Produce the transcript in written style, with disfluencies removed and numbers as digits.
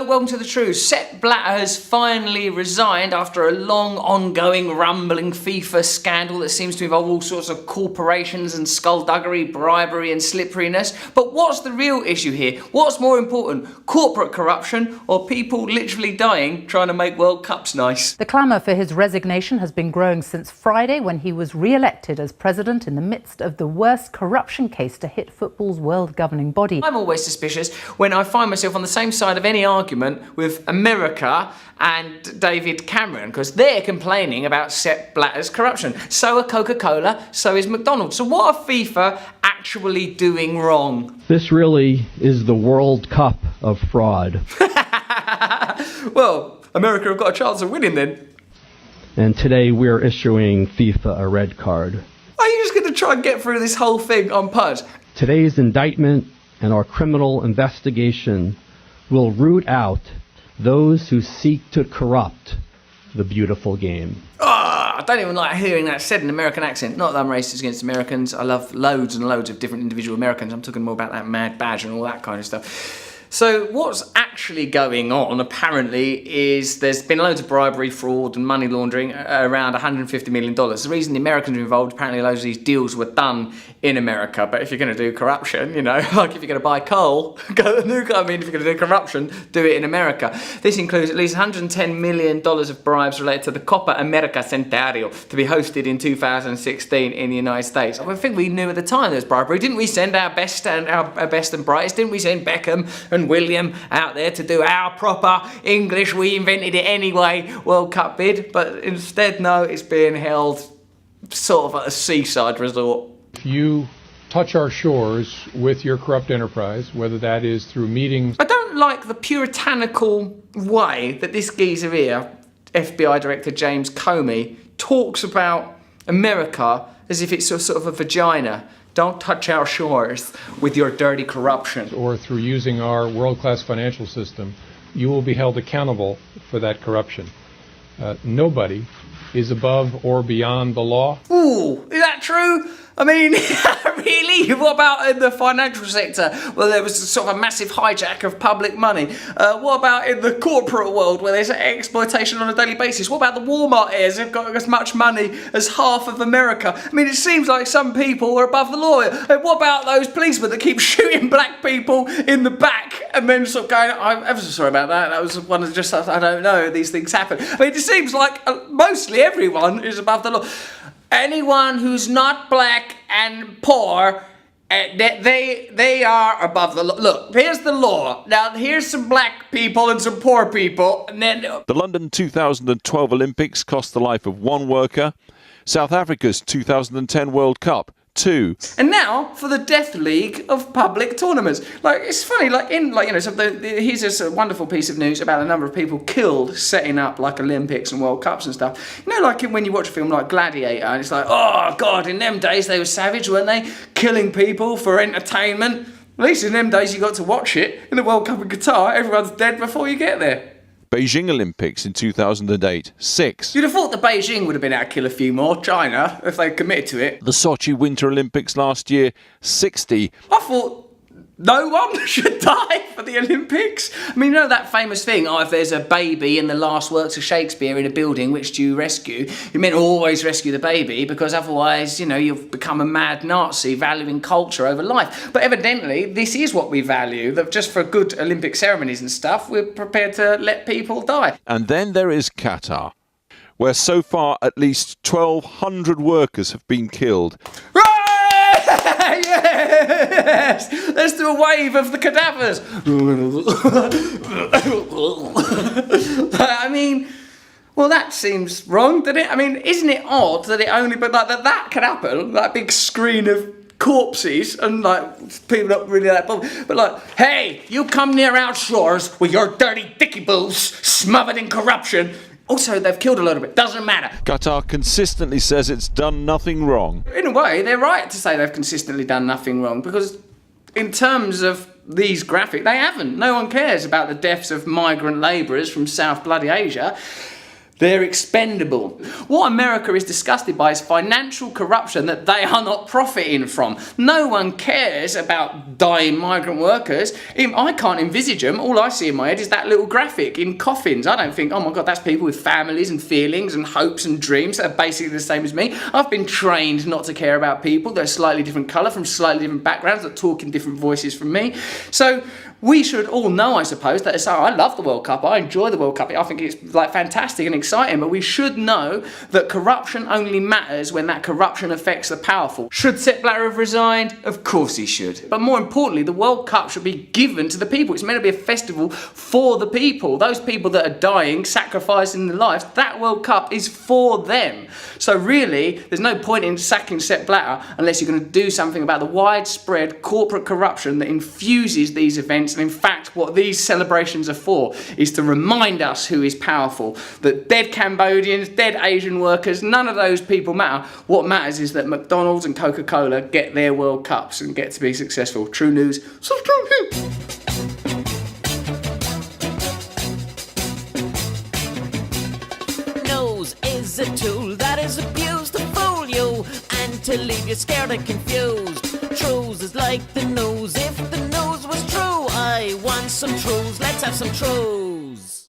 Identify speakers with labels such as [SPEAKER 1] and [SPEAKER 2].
[SPEAKER 1] welcome to the Trews. Sepp Blatter has finally resigned after a long, ongoing, rumbling FIFA scandal that seems to involve all sorts of corporations and skullduggery, bribery and slipperiness. But what's the real issue here? What's more important, corporate corruption or people literally dying trying to make World Cups nice?
[SPEAKER 2] The clamour for his resignation has been growing since Friday when he was re-elected as president in the midst of the worst corruption case to hit football's world governing body.
[SPEAKER 1] I'm always suspicious when I find myself on the same side of any argument with America and David Cameron, because they're complaining about Sepp Blatter's corruption. So are Coca-Cola, so is McDonald's. So what are FIFA actually doing wrong?
[SPEAKER 3] This really is the World Cup of fraud.
[SPEAKER 1] Well, America have got a chance of winning then.
[SPEAKER 3] And today we're issuing FIFA a red card.
[SPEAKER 1] Are you just going to try and get through this whole thing on PUD?
[SPEAKER 3] Today's indictment and our criminal investigation will root out those who seek to corrupt the beautiful game.
[SPEAKER 1] I don't even like hearing that said in an American accent. Not that I'm racist against Americans. I love loads and loads of different individual Americans. I'm talking more about that mad badge and all that kind of stuff. So what's actually going on, apparently, is there's been loads of bribery, fraud and money laundering, around $150 million. The reason the Americans are involved, apparently loads of these deals were done in America. But if you're going to do corruption, you know, like if you're going to buy coal, if you're going to do corruption, do it in America. This includes at least $110 million of bribes related to the Copa America Centenario to be hosted in 2016 in the United States. I think we knew at the time there was bribery. Didn't we send our best and brightest? Didn't we send Beckham and William out there to do our proper English, we invented it anyway, World Cup bid? But instead, no, it's being held sort of at a seaside resort.
[SPEAKER 4] If you touch our shores with your corrupt enterprise, whether that is through meetings...
[SPEAKER 1] I don't like the puritanical way that this geezer here, FBI Director James Comey, talks about America as if it's sort of a vagina. Don't touch our shores with your dirty corruption.
[SPEAKER 4] Or through using our world-class financial system, you will be held accountable for that corruption. Nobody is above or beyond the law.
[SPEAKER 1] Ooh, is that true? I mean, really? What about in the financial sector, where there was sort of a massive hijack of public money? What about in the corporate world, where there's exploitation on a daily basis? What about the Walmart heirs who've got as much money as half of America? I mean, it seems like some people are above the law. What about those policemen that keep shooting black people in the back and then sort of going, I'm ever so sorry about that, that was one of just, I don't know, these things happen. I mean, it seems like mostly everyone is above the law. Anyone who's not black and poor, they are above the law. Look, here's the law. Now, here's some black people and some poor people, and then...
[SPEAKER 5] The London 2012 Olympics cost the life of one worker. South Africa's 2010 World Cup, 2.
[SPEAKER 1] And now for the death league of public tournaments. Like, it's funny, here's a wonderful piece of news about a number of people killed setting up like Olympics and World Cups and stuff. You know, like when you watch a film like Gladiator and it's like, oh God, in them days they were savage, weren't they? Killing people for entertainment. At least in them days you got to watch it. In the World Cup in Qatar, everyone's dead before you get there.
[SPEAKER 5] Beijing Olympics in 2008, 6.
[SPEAKER 1] You'd have thought that Beijing would have been able to kill a few more, China, if they committed to it.
[SPEAKER 5] The Sochi Winter Olympics last year, 60.
[SPEAKER 1] I thought no one should die for the Olympics. I mean, you know that famous thing, if there's a baby in the last works of Shakespeare in a building, which do you rescue? You meant to always rescue the baby, because otherwise, you know, you've become a mad Nazi valuing culture over life. But evidently, this is what we value, that just for good Olympic ceremonies and stuff, we're prepared to let people die.
[SPEAKER 5] And then there is Qatar, where so far at least 1,200 workers have been killed.
[SPEAKER 1] Yes! Let's do a wave of the cadavers. I mean, well, that seems wrong, doesn't it? I mean, isn't it odd that it only, but like that can happen, that big screen of corpses and like people not really that bothered. But like, hey, you come near our shores with your dirty dicky balls smothered in corruption. Also, they've killed a lot of it. Doesn't matter.
[SPEAKER 5] Qatar consistently says it's done nothing wrong.
[SPEAKER 1] In a way, they're right to say they've consistently done nothing wrong, because in terms of these graphics, they haven't. No one cares about the deaths of migrant labourers from South bloody Asia. They're expendable. What America is disgusted by is financial corruption that they are not profiting from. No one cares about dying migrant workers. I can't envisage them. All I see in my head is that little graphic in coffins. I don't think, oh my God, that's people with families and feelings and hopes and dreams that are basically the same as me. I've been trained not to care about people that are slightly different colour, from slightly different backgrounds, that talk in different voices from me. So we should all know, I suppose, that I love the World Cup, I enjoy the World Cup, I think it's like fantastic and exciting, but we should know that corruption only matters when that corruption affects the powerful. Should Sepp Blatter have resigned? Of course he should. But more importantly, the World Cup should be given to the people. It's meant to be a festival for the people. Those people that are dying, sacrificing their lives, that World Cup is for them. So really, there's no point in sacking Sepp Blatter unless you're going to do something about the widespread corporate corruption that infuses these events. And in fact, what these celebrations are for is to remind us who is powerful. That dead Cambodians, dead Asian workers, none of those people matter. What matters is that McDonald's and Coca-Cola get their World Cups and get to be successful. True news.
[SPEAKER 6] Nose is a tool that is abused to fool you and to leave you scared and confused. Trews is like the nose. If the nose was true, I want some Trews. Let's have some Trews.